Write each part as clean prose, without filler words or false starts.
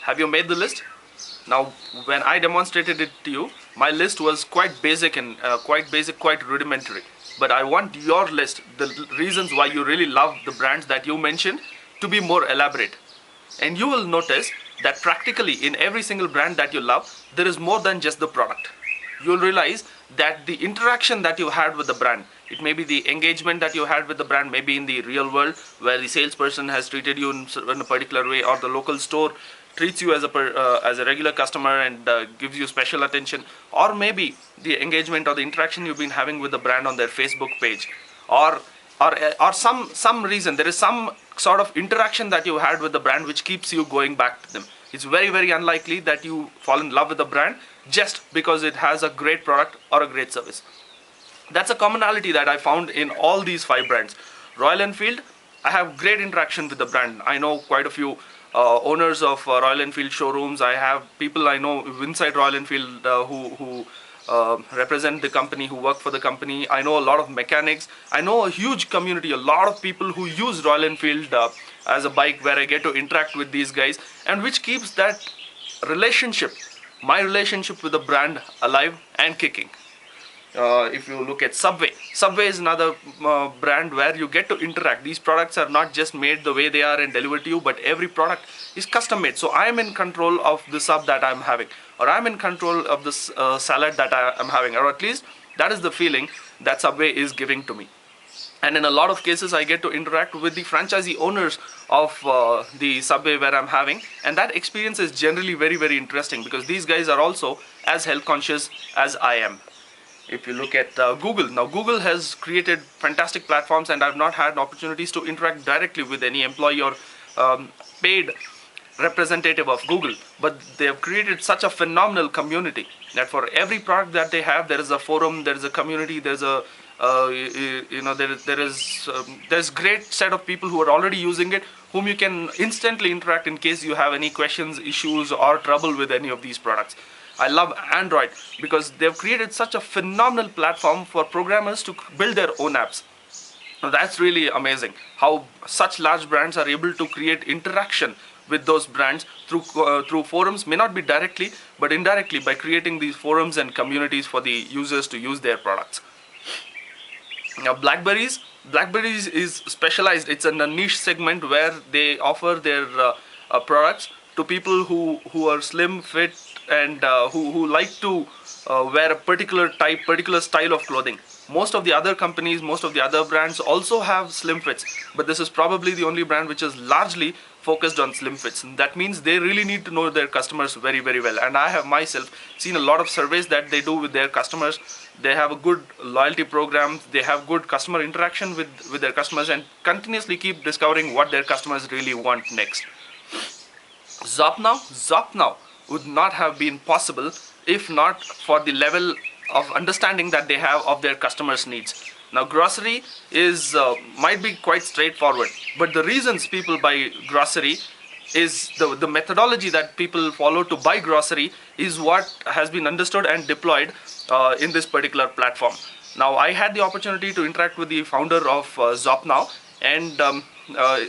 Have you made the list? Now, when I demonstrated it to you, my list was quite basic and quite rudimentary. But I want your list, the reasons why you really love the brands that you mentioned, to be more elaborate. And you will notice that practically in every single brand that you love, there is more than just the product. You'll realize that the interaction that you had with the brand, it may be the engagement that you had with the brand, maybe in the real world where the salesperson has treated you in a particular way, or the local store treats you as a regular customer and gives you special attention, or maybe the engagement or the interaction you've been having with the brand on their Facebook page, or some reason there is some sort of interaction that you had with the brand which keeps you going back to them. It's very unlikely that you fall in love with the brand just because it has a great product or a great service. That's a commonality that I found in all these 5 brands. Royal Enfield, I have great interaction with the brand. I know quite a few owners of Royal Enfield showrooms. I have people I know inside Royal Enfield who represent the company, who work for the company. I know a lot of mechanics. I know a huge community, a lot of people who use Royal Enfield as a bike, where I get to interact with these guys, and which keeps that relationship, my relationship with the brand, alive and kicking. If you look at Subway is another brand where you get to interact. These products are not just made the way they are and delivered to you, but every product is custom made. So I am in control of the sub that I'm having, or I'm in control of the salad that I am having, or at least that is the feeling that Subway is giving to me. And in a lot of cases I get to interact with the franchisee owners of the Subway where I'm having, and that experience is generally very interesting, because these guys are also as health conscious as I am. If you look at Google, now Google has created fantastic platforms, and I've not had opportunities to interact directly with any employee or paid representative of Google, but they have created such a phenomenal community that for every product that they have, there is a forum, there is a community, there's a there's great set of people who are already using it, whom you can instantly interact in case you have any questions, issues, or trouble with any of these products. I love Android because they've created such a phenomenal platform for programmers to build their own apps. Now that's really amazing how such large brands are able to create interaction with those brands through forums, may not be directly but indirectly, by creating these forums and communities for the users to use their products. Now Blackberries is specialized. It's in a niche segment where they offer their products to people who are slim, fit, and who like to wear a particular style of clothing. Most of the other companies, most of the other brands also have slim fits, but this is probably the only brand which is largely focused on slim fits. And that means they really need to know their customers very well. And I have myself seen a lot of surveys that they do with their customers. They have a good loyalty program, they have good customer interaction with their customers, and continuously keep discovering what their customers really want next. Zopnow would not have been possible if not for the level of understanding that they have of their customers' needs. Now grocery is might be quite straightforward, but the reasons people buy grocery is the methodology that people follow to buy grocery is what has been understood and deployed in this particular platform. Now I had the opportunity to interact with the founder of Zopnow, and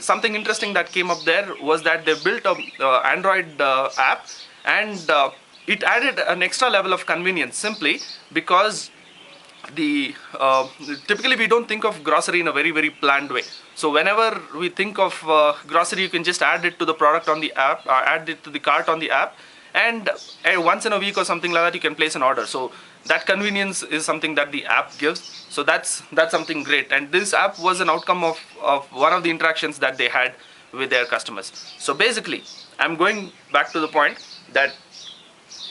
something interesting that came up there was that they built an Android app, and it added an extra level of convenience simply because typically we don't think of grocery in a very planned way. So whenever we think of grocery, you can just add it to the product on the app, add it to the cart on the app, and once in a week or something like that you can place an order. So that convenience is something that the app gives. So that's something great, and this app was an outcome of one of the interactions that they had with their customers. So basically I'm going back to the point that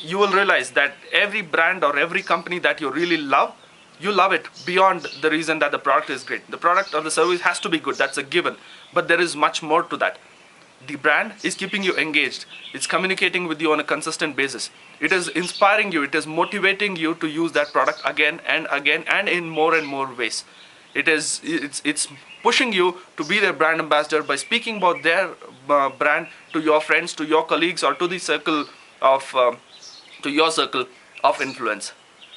you will realize that every brand or every company that you really love, you love it beyond the reason that the product is great. The product or the service has to be good, that's a given, but there is much more to that. The brand is keeping you engaged, it's communicating with you on a consistent basis, it is inspiring you, it is motivating you to use that product again and again and in more and more ways. It's pushing you to be their brand ambassador by speaking about their brand to your friends, to your colleagues, or to the circle of to your circle of influence.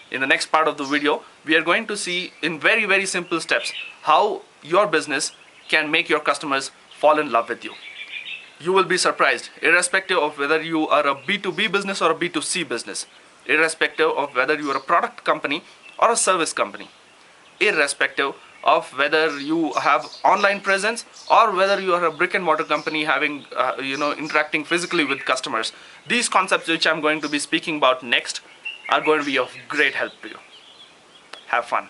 In the next part of the video, we are going to see in very simple steps how your business can make your customers fall in love with you. You will be surprised, irrespective of whether you are a B2B business or a B2C business, irrespective of whether you are a product company or a service company, irrespective of whether you have online presence or whether you are a brick and mortar company having interacting physically with customers. These concepts which I'm going to be speaking about next are going to be of great help to you. Have fun.